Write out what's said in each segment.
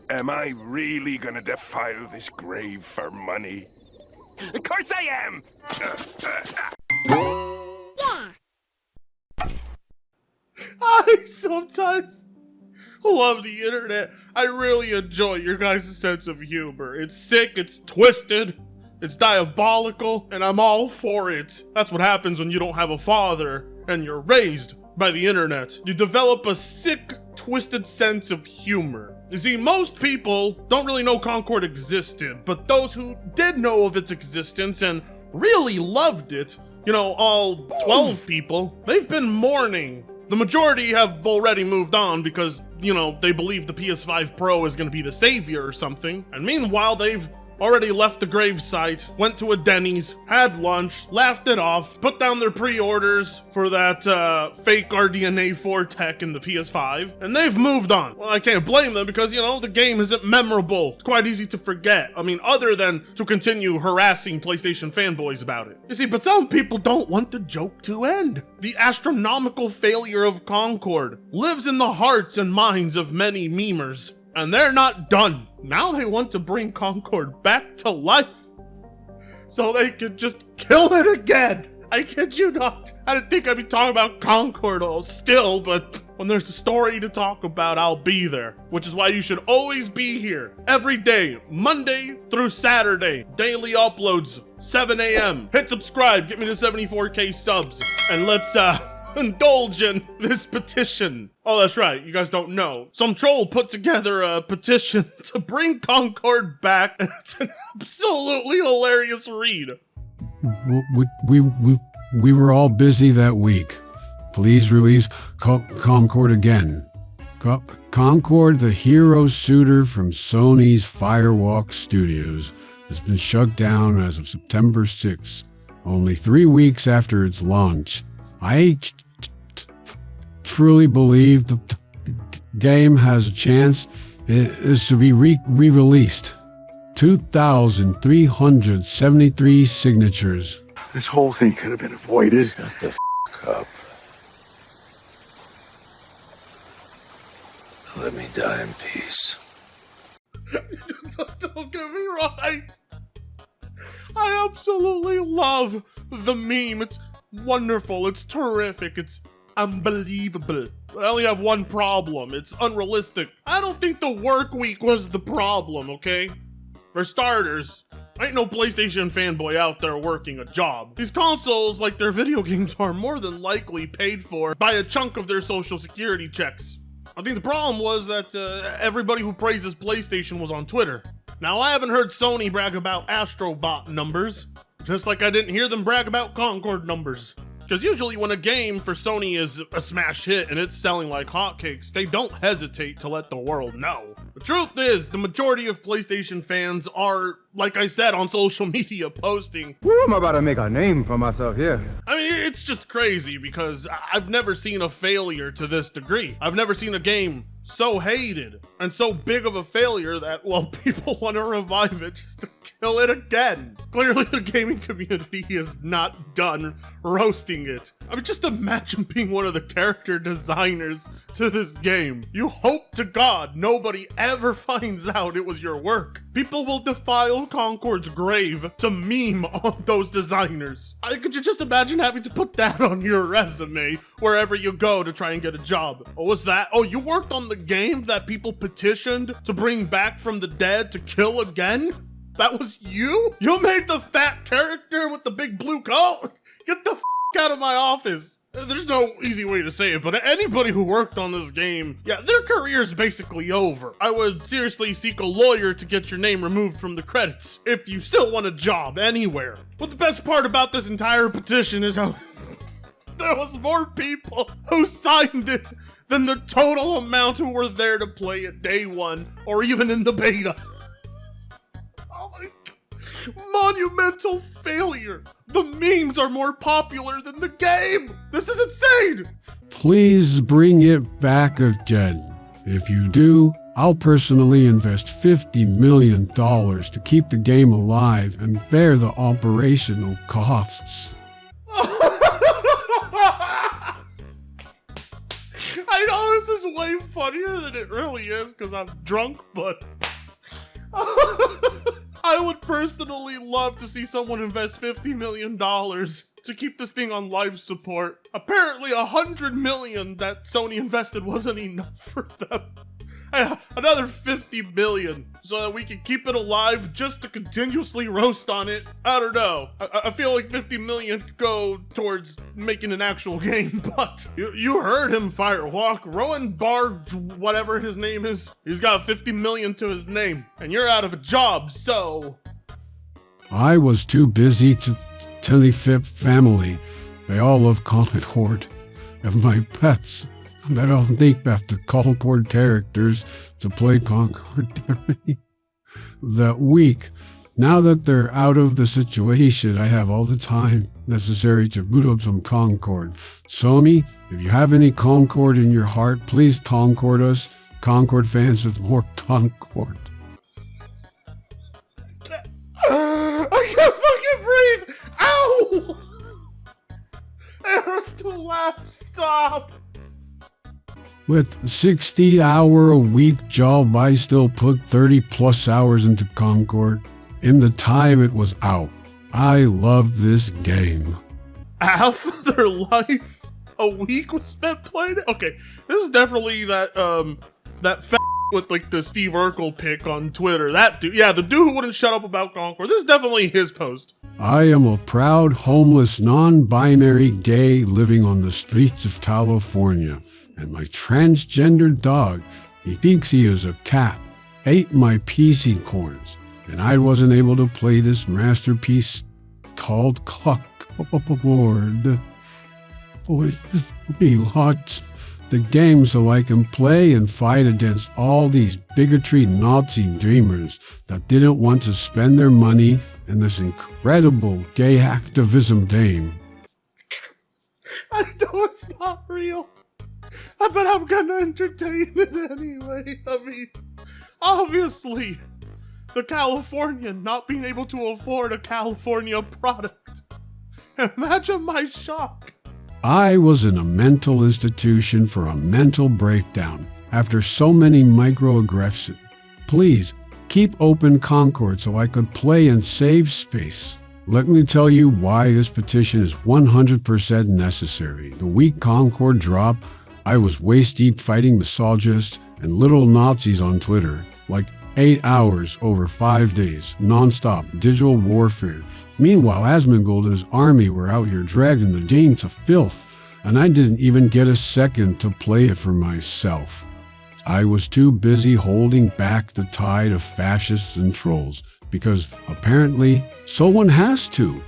Am I really gonna defile this grave for money? Of course I am! I sometimes love the internet. I really enjoy your guys' sense of humor. It's sick, it's twisted, it's diabolical, and I'm all for it. That's what happens when you don't have a father and you're raised by the internet. You develop a sick, twisted sense of humor. You see, most people don't really know Concord existed, but those who did know of its existence and really loved it, you know, all 12 people, they've been mourning. The majority have already moved on because, you know, they believe the PS5 Pro is going to be the savior or something. And meanwhile, they've already left the gravesite, went to a Denny's, had lunch, laughed it off, put down their pre-orders for that fake RDNA 4 tech in the PS5, and they've moved on. Well, I can't blame them because, you know, the game isn't memorable. It's quite easy to forget. I mean, other than to continue harassing PlayStation fanboys about it. You see, but some people don't want the joke to end. The astronomical failure of Concord lives in the hearts and minds of many memers. And they're not done. Now they want to bring Concord back to life so they can just kill it again. I kid you not. I didn't think I'd be talking about Concord still, but when there's a story to talk about, I'll be there. Which is why you should always be here. Every day, Monday through Saturday. Daily uploads, 7 a.m. Hit subscribe, get me to 74k subs, and let's indulge in this petition. Oh, that's right, you guys don't know. Some troll put together a petition to bring Concord back, and it's an absolutely hilarious read. We were all busy that week. Please release Concord again. Concord, the hero shooter from Sony's Firewalk Studios, has been shut down as of September 6th, only 3 weeks after its launch. I truly believe the game has a chance. It is to be re-released. 2,373 signatures. This whole thing could have been avoided. Shut the up. Let me die in peace. Don't get me wrong. I absolutely love the meme. It's wonderful. It's terrific. It's unbelievable. But I only have one problem. It's unrealistic. I don't think the work week was the problem, okay? For starters, ain't no PlayStation fanboy out there working a job. These consoles, like their video games, are more than likely paid for by a chunk of their social security checks. I think the problem was that everybody who praises PlayStation was on Twitter. Now, I haven't heard Sony brag about Astrobot numbers, just like I didn't hear them brag about Concord numbers. Because usually when a game for Sony is a smash hit and it's selling like hotcakes, they don't hesitate to let the world know. The truth is, the majority of PlayStation fans are, like I said, on social media posting. Woo, I'm about to make a name for myself here. I mean, it's just crazy because I've never seen a failure to this degree. I've never seen a game so hated and so big of a failure that, well, people want to revive it just to kill it again. Clearly the gaming community is not done roasting it. I mean, just imagine being one of the character designers to this game. You hope to God nobody ever finds out it was your work. People will defile Concord's grave to meme on those designers. Could you just imagine having to put that on your resume wherever you go to try and get a job? What was that? Oh, you worked on the game that people petitioned to bring back from the dead to kill again? That was you? You made the fat character with the big blue coat? Get the out of my office. There's no easy way to say it, but anybody who worked on this game, yeah, their career's basically over. I would seriously seek a lawyer to get your name removed from the credits if you still want a job anywhere. But the best part about this entire petition is how there was more people who signed it than the total amount who were there to play it day one or even in the beta. Oh my God. Monumental failure. The memes are more popular than the game. This is insane. Please bring it back again. If you do, I'll personally invest $50 million to keep the game alive and bear the operational costs. I know this is way funnier than it really is because I'm drunk, but I would personally love to see someone invest $50 million to keep this thing on life support. Apparently $100 million that Sony invested wasn't enough for them. Another 50 billion so that we can keep it alive just to continuously roast on it. I don't know. I feel like 50 million could go towards making an actual game, but you heard him, Firewalk. Rowan Barr, whatever his name is, he's got 50 million to his name, and you're out of a job, so... I was too busy to tell the family. They all love Concord of my pets. That I'll think after Concord characters to play Concord that week. Now that they're out of the situation, I have all the time necessary to boot up some Concord. Sony, if you have any Concord in your heart, please Concord us. Concord fans with more Concord. I can't fucking breathe! Ow! It hurts to laugh. Stop! With 60-hour-a-week job, I still put 30-plus hours into Concord. In the time it was out, I loved this game. Half of their life, a week was spent playing it? Okay, this is definitely that fat with like the Steve Urkel pic on Twitter. That dude, yeah, the dude who wouldn't shut up about Concord. This is definitely his post. I am a proud, homeless, non-binary gay living on the streets of California. And my transgender dog, he thinks he is a cat, ate my PC corns, and I wasn't able to play this masterpiece called Clockboard. Please watch the game so I can play and fight against all these bigotry Nazi dreamers that didn't want to spend their money in this incredible gay activism game. I know it's not real. But I'm gonna entertain it anyway. I mean, obviously, the Californian not being able to afford a California product. Imagine my shock. I was in a mental institution for a mental breakdown after so many microaggressions. Please, keep open Concord so I could play and save space. Let me tell you why this petition is 100% necessary. The week Concord dropped, I was waist-deep fighting misogynists and little Nazis on Twitter, like 8 hours over 5 days, non-stop digital warfare. Meanwhile, Asmongold and his army were out here dragging the game to filth, and I didn't even get a second to play it for myself. I was too busy holding back the tide of fascists and trolls, because apparently someone has to.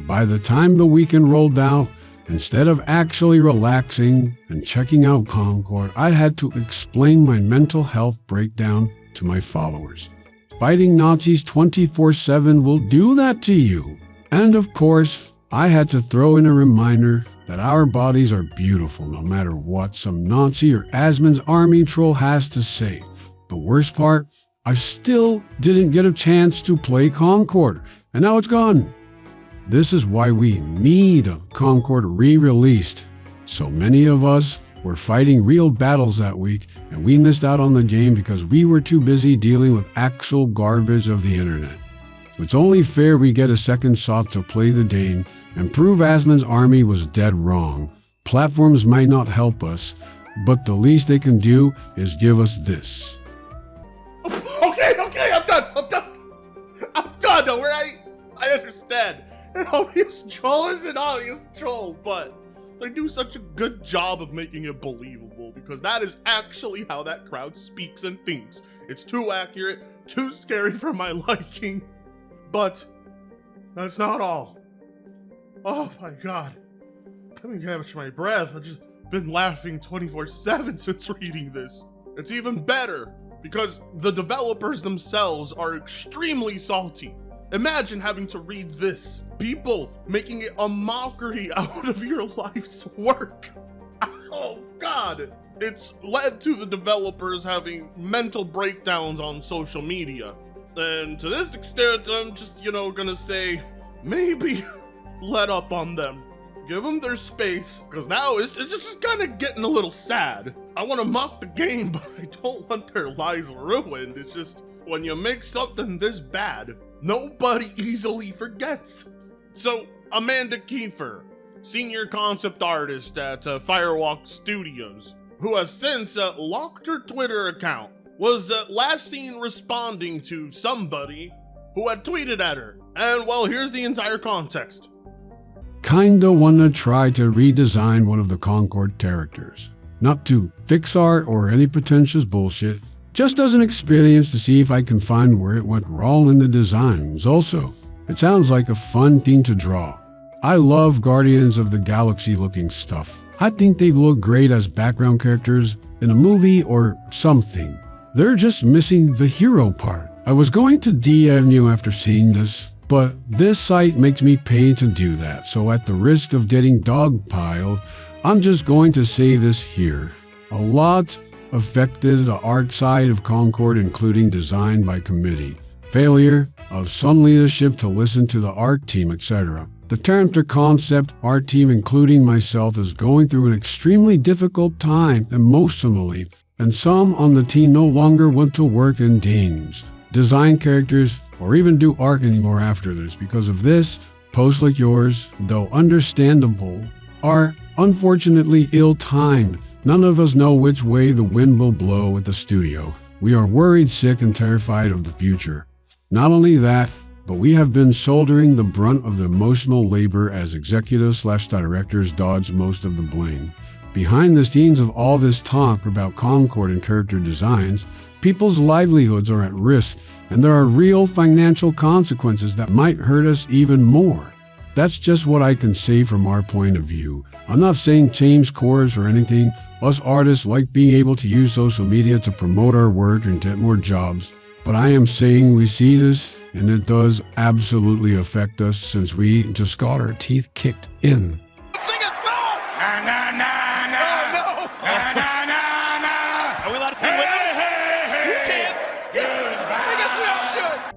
By the time the weekend rolled out, instead of actually relaxing and checking out Concord, I had to explain my mental health breakdown to my followers. Fighting Nazis 24/7 will do that to you. And of course, I had to throw in a reminder that our bodies are beautiful no matter what some Nazi or Asmon's army troll has to say. The worst part, I still didn't get a chance to play Concord, and now it's gone. This is why we need a Concord re-released. So many of us were fighting real battles that week, and we missed out on the game because we were too busy dealing with actual garbage of the internet. So it's only fair we get a second shot to play the game and prove Asmon's army was dead wrong. Platforms might not help us, but the least they can do is give us this. Okay, I'm done, alright? I understand. An obvious troll is an obvious troll, but they do such a good job of making it believable because that is actually how that crowd speaks and thinks. It's too accurate, too scary for my liking, but that's not all. Oh my god. Let me catch my breath. I've just been laughing 24/7 since reading this. It's even better because the developers themselves are extremely salty. Imagine having to read this. People making it a mockery out of your life's work. Oh god. It's led to the developers having mental breakdowns on social media. And to this extent, I'm just, gonna say, maybe let up on them. Give them their space, because now it's just kind of getting a little sad. I want to mock the game, but I don't want their lives ruined. It's just, when you make something this bad, nobody easily forgets. So, Amanda Kiefer, senior concept artist at Firewalk Studios, who has since locked her Twitter account, was last seen responding to somebody who had tweeted at her. And well, here's the entire context. Kinda wanna try to redesign one of the Concord characters. Not to fix art or any pretentious bullshit, just as an experience to see if I can find where it went wrong in the designs. Also, it sounds like a fun thing to draw. I love Guardians of the Galaxy looking stuff. I think they'd look great as background characters in a movie or something. They're just missing the hero part. I was going to DM you after seeing this, but this site makes me pay to do that, so at the risk of getting dogpiled, I'm just going to say this here. A lot affected the art side of Concord, including design by committee, failure of some leadership to listen to the art team, etc. The character concept art team, including myself, is going through an extremely difficult time emotionally, and some on the team no longer want to work in games, design characters, or even do art anymore after this because of this. Posts like yours, though understandable, are unfortunately ill-timed. None of us know which way the wind will blow at the studio. We are worried, sick, and terrified of the future. Not only that, but we have been shouldering the brunt of the emotional labor as executives/directors dodge most of the blame. Behind the scenes of all this talk about Concord and character designs, people's livelihoods are at risk, and there are real financial consequences that might hurt us even more. That's just what I can say from our point of view. I'm not saying change course or anything. Us artists like being able to use social media to promote our work and get more jobs. But I am saying we see this, and it does absolutely affect us since we just got our teeth kicked in. Sing a song! Na na na na! Oh no! Na na na na! Are we allowed to sing with them? You can't! I guess we all should!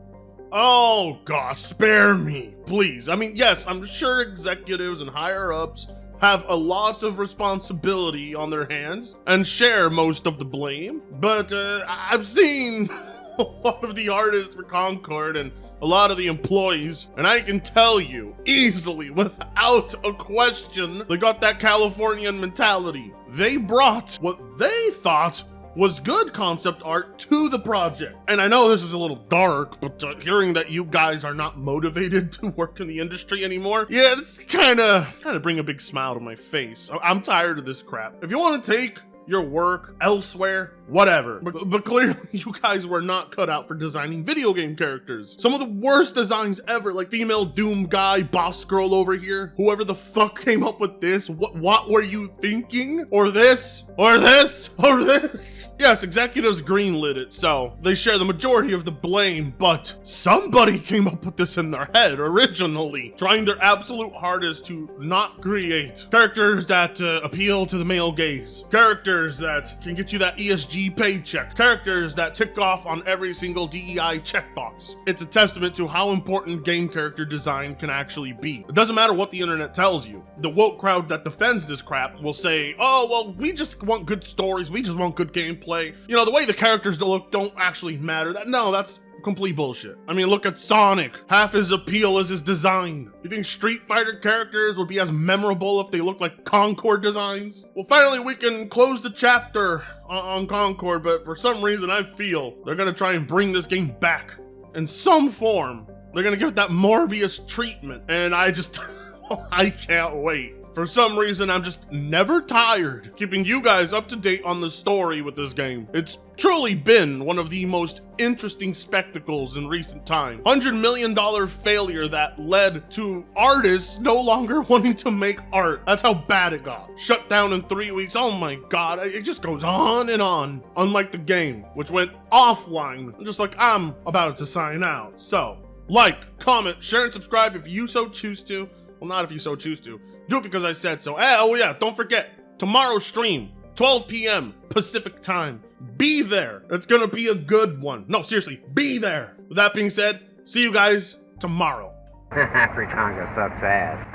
Oh God, spare me, please. I mean, yes, I'm sure executives and higher-ups have a lot of responsibility on their hands and share most of the blame, but I've seen a lot of the artists for Concord and a lot of the employees, and I can tell you easily, without a question, they got that Californian mentality. They brought what they thought was good concept art to the project. And I know this is a little dark, but hearing that you guys are not motivated to work in the industry anymore, yeah, it's kind of bring a big smile to my face. I'm tired of this crap. If you want to take your work elsewhere, whatever. But clearly you guys were not cut out for designing video game characters. Some of the worst designs ever, like female Doom guy, boss girl over here. Whoever the fuck came up with this, what were you thinking? Or this? Or this? Or this? Yes, executives greenlit it, so they share the majority of the blame, but somebody came up with this in their head originally, trying their absolute hardest to not create characters that appeal to the male gaze. Characters that can get you that ESG paycheck. Characters that tick off on every single DEI checkbox. It's a testament to how important game character design can actually be. It doesn't matter what the internet tells you. The woke crowd that defends this crap will say, oh, well, we just want good stories. We just want good gameplay. You know, the way the characters look don't actually matter. That's complete bullshit. I mean, look at Sonic. Half his appeal is his design. You think Street Fighter characters would be as memorable if they looked like Concord designs? Well, finally we can close the chapter on Concord, but for some reason I feel they're gonna try and bring this game back in some form. They're gonna give it that Morbius treatment, and I just, I can't wait. For some reason, I'm just never tired keeping you guys up to date on the story with this game. It's truly been one of the most interesting spectacles in recent time. $100 million failure that led to artists no longer wanting to make art. That's how bad it got. Shut down in 3 weeks. Oh my God, it just goes on and on. Unlike the game, which went offline, just like I'm about to sign out. So, like, comment, share, and subscribe if you so choose to. Well, not if you so choose to. Do it because I said so. Oh yeah, don't forget, tomorrow's stream, 12 p.m. Pacific time. Be there. It's gonna be a good one. No, seriously, be there. With that being said, see you guys tomorrow. Free Congo sucks ass.